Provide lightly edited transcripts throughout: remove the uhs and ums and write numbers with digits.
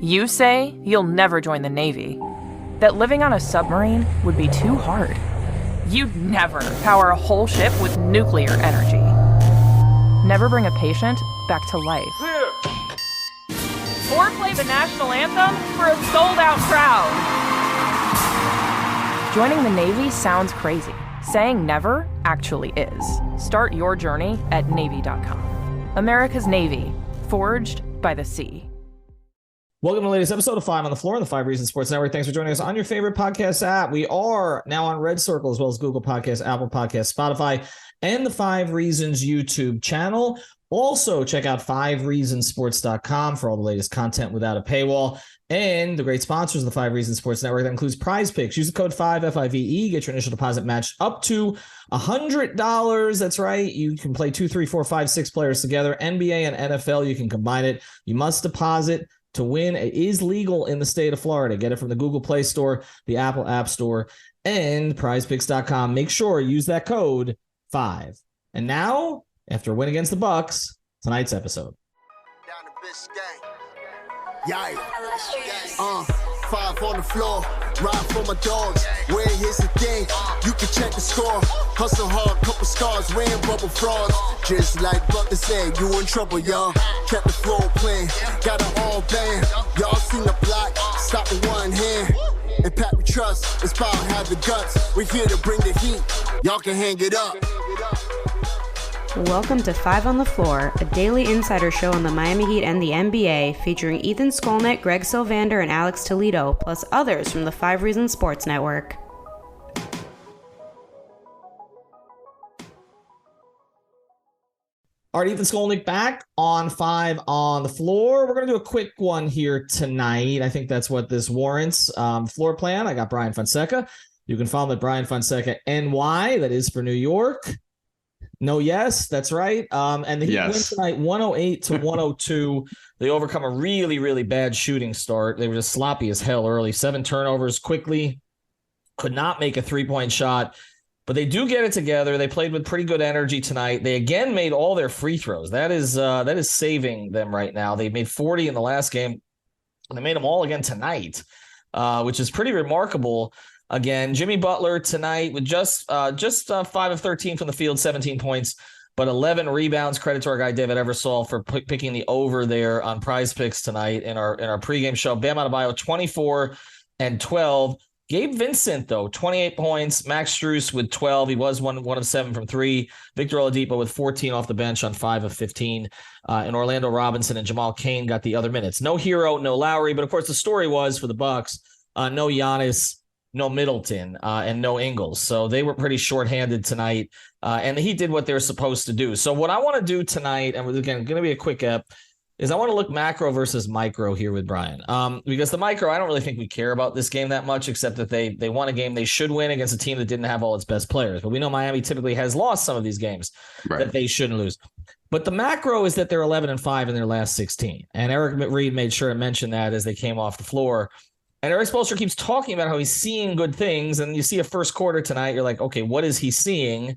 You say you'll never join the Navy, that living on a submarine would be too hard. You'd never power a whole ship with nuclear energy. Never bring a patient back to life. Or play the national anthem for a sold-out crowd. Joining the Navy sounds crazy. Saying never actually is. Start your journey at Navy.com. America's Navy, forged by the sea. Welcome to the latest episode of 5 on the Floor on the 5 Reasons Sports Network. Thanks for joining us on your favorite podcast app. We are now on Red Circle as well as Google Podcasts, Apple Podcasts, Spotify, and the 5 Reasons YouTube channel. Also, check out 5reasonsports.com for all the latest content without a paywall. And the great sponsors of the 5 Reasons Sports Network, that includes Prize Picks. Use the code 5, F-I-V-E, get your initial deposit matched up to $100. That's right. You can play 2, 3, 4, 5, 6 players together. NBA and NFL, you can combine it. You must deposit to win. It is legal in the state of Florida. Get it from the Google Play Store, the Apple App Store, and prizepicks.com. Make sure you use that code 5. And now, after a win against the Bucks, tonight's episode. Down the bitch gang. 5 on the floor, ride for my dogs. Where here's the thing, you can check the score. Hustle hard, couple scars, wearing bubble frauds. Just like Butler said, you in trouble, y'all. Kept the floor playing, got it all banned. Y'all seen the block, stop with one hand. And Pat we trust, it's power, have the guts. We're here to bring the heat, y'all can hang it up. Welcome to 5 on the Floor, a daily insider show on the Miami Heat and the NBA, featuring Ethan Skolnick, Greg Sylvander, and Alex Toledo, plus others from the 5 Reasons Sports Network. All right, Ethan Skolnick back on 5 on the Floor. We're going to do a quick one here tonight. I think that's what this warrants. Floor plan, I got Bryan Fonseca. You can follow him at Bryan Fonseca NY. That is for New York. No, yes, that's right. And the Heat win tonight 108-102. They overcome a really, really bad shooting start. They were just sloppy as hell early. 7 turnovers quickly. Could not make a three-point shot. But they do get it together. They played with pretty good energy tonight. They again made all their free throws. That is saving them right now. They made 40 in the last game. They made them all again tonight, which is pretty remarkable. Again, Jimmy Butler tonight with just 5 of 13 from the field, 17 points, but 11 rebounds. Credit to our guy David Eversole for picking the over there on Prize Picks tonight in our pregame show. Bam Adebayo 24 and 12. Gabe Vincent though 28 points. Max Strus with 12. He was one of 7 from 3. Victor Oladipo with 14 off the bench on 5 of 15. And Orlando Robinson and Jamal Cain got the other minutes. No Hero, no Lowry, but of course the story was for the Bucks, no Giannis, no Middleton, and no Ingles. So they were pretty shorthanded tonight, and the Heat did what they were supposed to do. So what I want to do tonight, and again, going to be a quick ep, is I want to look macro versus micro here with Bryan. Because the micro, I don't really think we care about this game that much, except that they won a game they should win against a team that didn't have all its best players. But we know Miami typically has lost some of these games that they shouldn't lose. But the macro is that they're 11-5 in their last 16. And Eric Reed made sure to mention that as they came off the floor. And Eric Spoelstra keeps talking about how he's seeing good things, and you see a first quarter tonight, you're like, okay, what is he seeing?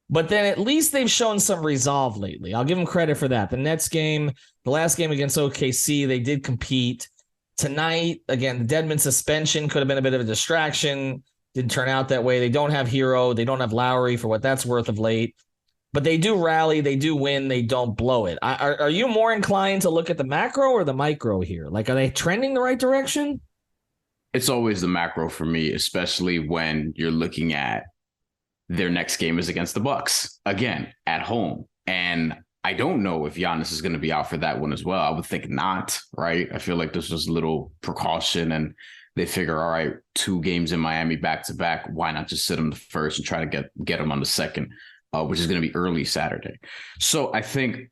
But then at least they've shown some resolve lately. I'll give them credit for that. The Nets game, the last game against OKC, they did compete. Tonight, again, the Dedmon suspension could have been a bit of a distraction. Didn't turn out that way. They don't have Hero. They don't have Lowry for what that's worth of late. But they do rally. They do win. They don't blow it. Are you more inclined to look at the macro or the micro here? Like, are they trending the right direction? It's always the macro for me, especially when you're looking at their next game is against the Bucks, again, at home. And I don't know if Giannis is going to be out for that one as well. I would think not, right? I feel like this was a little precaution, and they figure, all right, 2 games in Miami back-to-back, why not just sit him the first and try to get him on the second, which is going to be early Saturday. So I think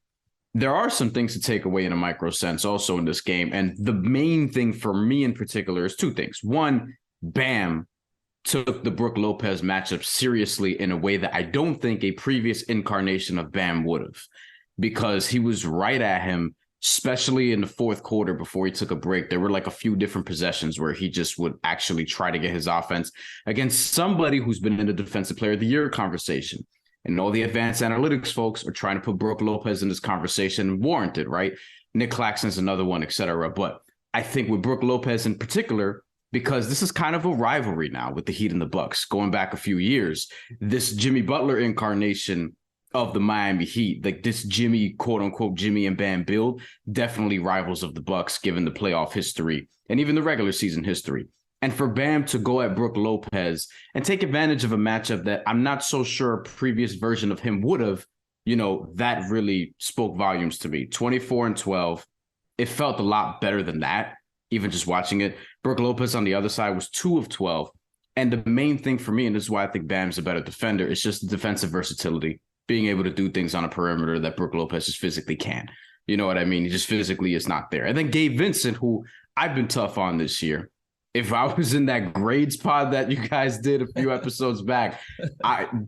there are some things to take away in a micro sense also in this game. And the main thing for me in particular is 2 things. One, Bam took the Brook Lopez matchup seriously in a way that I don't think a previous incarnation of Bam would have, because he was right at him, especially in the fourth quarter before he took a break. There were like a few different possessions where he just would actually try to get his offense against somebody who's been in the Defensive Player of the Year conversation. And all the advanced analytics folks are trying to put Brook Lopez in this conversation, warranted, right? Nick Claxton's another one, et cetera. But I think with Brook Lopez in particular, because this is kind of a rivalry now with the Heat and the Bucks going back a few years, this Jimmy Butler incarnation of the Miami Heat, like this Jimmy, quote unquote, Jimmy and Bam build, definitely rivals of the Bucks given the playoff history and even the regular season history. And for Bam to go at Brook Lopez and take advantage of a matchup that I'm not so sure a previous version of him would have, that really spoke volumes to me. 24-12. It felt a lot better than that, even just watching it. Brook Lopez on the other side was 2 of 12. And the main thing for me, and this is why I think Bam's a better defender, is just the defensive versatility, being able to do things on a perimeter that Brook Lopez just physically can't. You know what I mean? He just physically is not there. And then Gabe Vincent, who I've been tough on this year. If I was in that grades pod that you guys did a few episodes back,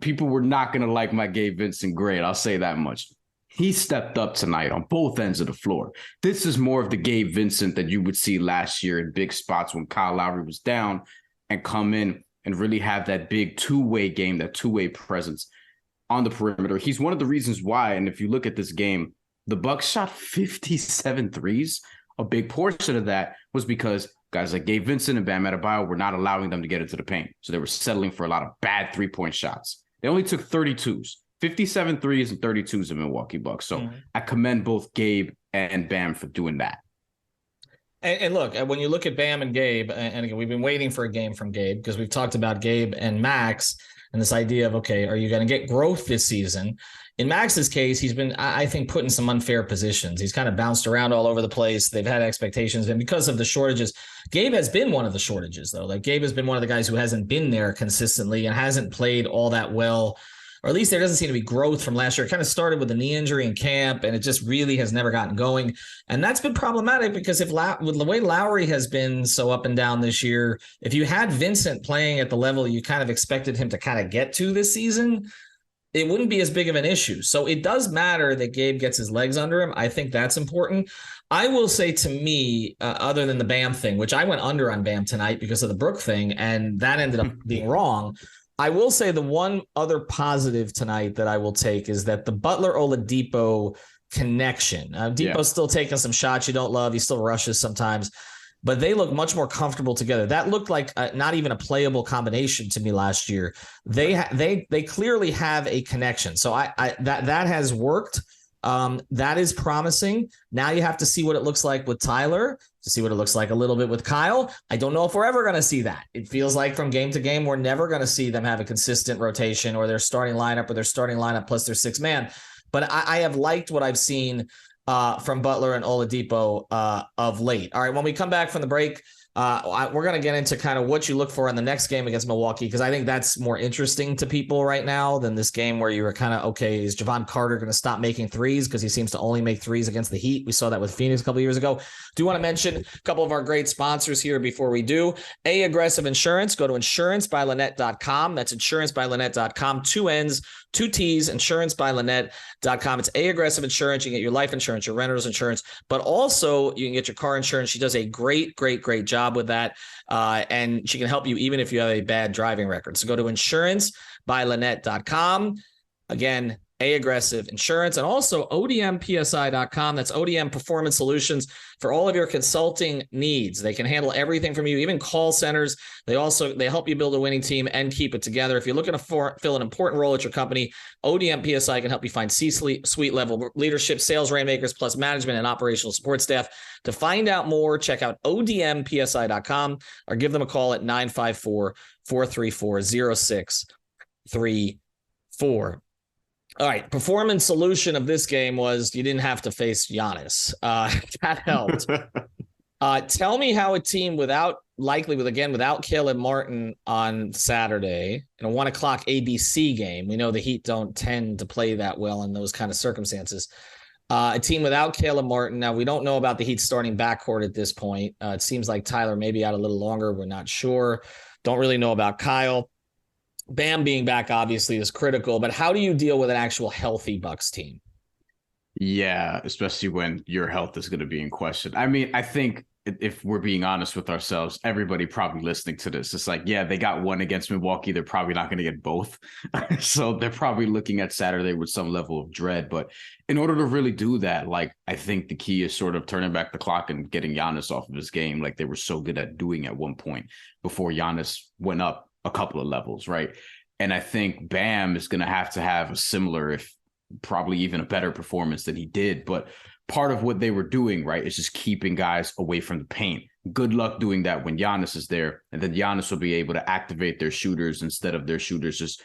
people were not going to like my Gabe Vincent grade. I'll say that much. He stepped up tonight on both ends of the floor. This is more of the Gabe Vincent that you would see last year in big spots when Kyle Lowry was down and come in and really have that big two-way game, that two-way presence on the perimeter. He's one of the reasons why, and if you look at this game, the Bucks shot 57 threes. A big portion of that was because guys like Gabe Vincent and Bam Adebayo were not allowing them to get into the paint. So they were settling for a lot of bad three-point shots. They only took 32s. 57 threes and 32s of Milwaukee Bucks. So I commend both Gabe and Bam for doing that. And look, when you look at Bam and Gabe, and again, we've been waiting for a game from Gabe because we've talked about Gabe and Max and this idea of, okay, are you going to get growth this season? In Max's case, he's been, I think, put in some unfair positions. He's kind of bounced around all over the place. They've had expectations. And because of the shortages, Gabe has been one of the shortages, though. Like, Gabe has been one of the guys who hasn't been there consistently and hasn't played all that well. Or at least there doesn't seem to be growth from last year. It kind of started with a knee injury in camp, and it just really has never gotten going. And that's been problematic because with the way Lowry has been so up and down this year, if you had Vincent playing at the level you kind of expected him to kind of get to this season, it wouldn't be as big of an issue. So it does matter that Gabe gets his legs under him. I think that's important. I will say, to me, other than the Bam thing, which I went under on Bam tonight because of the Brook thing, and that ended up being wrong. I will say the one other positive tonight that I will take is that the Butler-Oladipo connection. Depot's still taking some shots you don't love. He still rushes sometimes, but they look much more comfortable together. That looked like not even a playable combination to me last year. They clearly have a connection. So that has worked. That is promising. Now you have to see what it looks like with Tyler, to see what it looks like a little bit with Kyle. I don't know if we're ever going to see that. It feels like from game to game, we're never going to see them have a consistent rotation or their starting lineup plus their sixth man. But I have liked what I've seen from Butler and Oladipo of late. All right, when we come back from the break, we're going to get into kind of what you look for in the next game against Milwaukee, because I think that's more interesting to people right now than this game where you were kind of, okay, is Javon Carter going to stop making threes because he seems to only make threes against the Heat? We saw that with Phoenix a couple of years ago. Do want to mention a couple of our great sponsors here before we do. Aggressive Insurance. Go to insurancebylynette.com. That's insurancebylynette.com. 2 N's, 2 T's, insurancebylynette.com. It's Aggressive Insurance. You can get your life insurance, your renter's insurance, but also you can get your car insurance. She does a great job with that. And she can help you even if you have a bad driving record. So go to insurancebylynette.com. Again, Aggressive Insurance, and also ODMPSI.com. That's ODM Performance Solutions for all of your consulting needs. They can handle everything from you, even call centers. They help you build a winning team and keep it together. If you're looking to fill an important role at your company, ODMPSI can help you find C-suite level leadership, sales rainmakers, plus management and operational support staff. To find out more, check out ODMPSI.com or give them a call at 954-434-0634. All right, performance solution of this game was you didn't have to face Giannis. That helped. Tell me how a team without Caleb Martin on Saturday in a 1:00 ABC game. We know the Heat don't tend to play that well in those kind of circumstances. A team without Caleb Martin. Now, we don't know about the Heat starting backcourt at this point. It seems like Tyler may be out a little longer. We're not sure. Don't really know about Kyle. Bam being back obviously is critical, but how do you deal with an actual healthy Bucks team? Yeah, especially when your health is going to be in question. I mean, I think if we're being honest with ourselves, everybody probably listening to this, it's like, yeah, they got one against Milwaukee. They're probably not going to get both. So they're probably looking at Saturday with some level of dread. But in order to really do that, like, I think the key is sort of turning back the clock and getting Giannis off of his game, like they were so good at doing at one point before Giannis went up a couple of levels, right? And I think Bam is going to have a similar, if probably even a better performance than he did. But part of what they were doing, right, is just keeping guys away from the paint. Good luck doing that when Giannis is there. And then Giannis will be able to activate their shooters instead of their shooters just,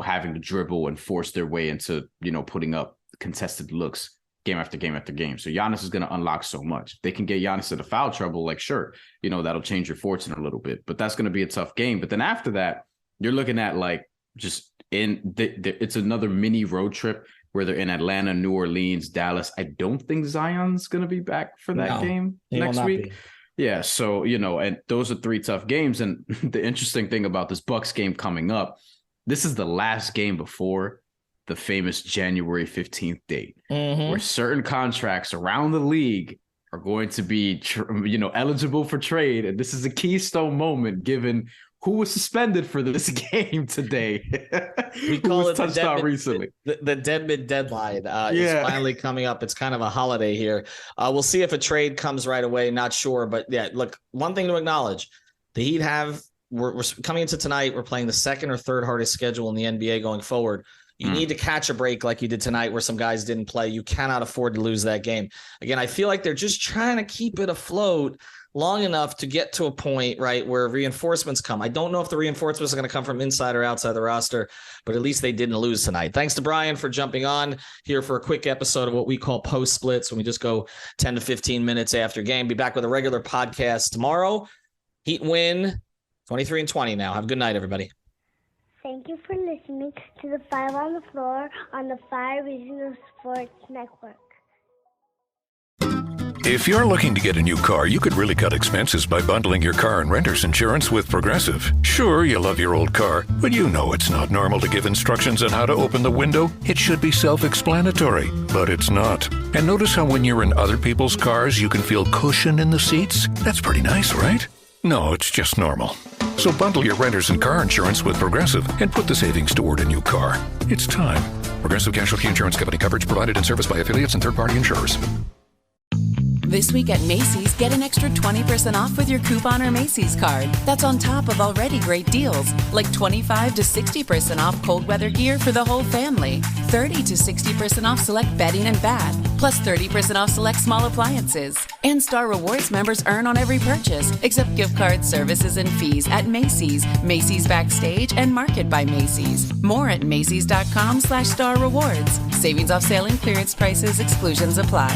having to dribble and force their way into, putting up contested looks game after game after game. So Giannis is going to unlock so much. If they can get Giannis into foul trouble, like, sure, that'll change your fortune a little bit. But that's going to be a tough game. But then after that, you're looking at like just it's another mini road trip where they're in Atlanta, New Orleans, Dallas. I don't think Zion's going to be back for that game next week. Yeah. So, and those are 3 tough games. And the interesting thing about this Bucks game coming up, this is the last game before the famous January 15th date, where certain contracts around the league are going to be, eligible for trade. And this is a keystone moment given who was suspended for this game today. We call it recently. The deadmid deadline is finally coming up. It's kind of a holiday here. We'll see if a trade comes right away. Not sure. But yeah, look, one thing to acknowledge, the Heat we're coming into tonight. We're playing the second or third hardest schedule in the NBA going forward. You need to catch a break like you did tonight where some guys didn't play. You cannot afford to lose that game. Again, I feel like they're just trying to keep it afloat long enough to get to a point, right, where reinforcements come. I don't know if the reinforcements are going to come from inside or outside the roster, but at least they didn't lose tonight. Thanks to Bryan for jumping on here for a quick episode of what we call post splits, when we just go 10 to 15 minutes after game. Be back with a regular podcast tomorrow. Heat win 23-20 now. Have a good night, everybody. Thank you for listening to the 5 on the Floor on the 5 Regional Sports Network. If you're looking to get a new car, you could really cut expenses by bundling your car and renter's insurance with Progressive. Sure, you love your old car, but you know it's not normal to give instructions on how to open the window. It should be self-explanatory, but it's not. And notice how when you're in other people's cars, you can feel cushion in the seats? That's pretty nice, right? No, it's just normal. So bundle your renter's and car insurance with Progressive and put the savings toward a new car. It's time. Progressive Casualty Insurance Company. Coverage provided and serviced by affiliates and third-party insurers. This week at Macy's, get an extra 20% off with your coupon or Macy's card. That's on top of already great deals, like 25 to 60% off cold weather gear for the whole family, 30 to 60% off select bedding and bath, plus 30% off select small appliances. And Star Rewards members earn on every purchase, except gift cards, services, and fees at Macy's, Macy's Backstage, and Market by Macy's. More at Macys.com/Star Rewards. Savings off sale and clearance prices. Exclusions apply.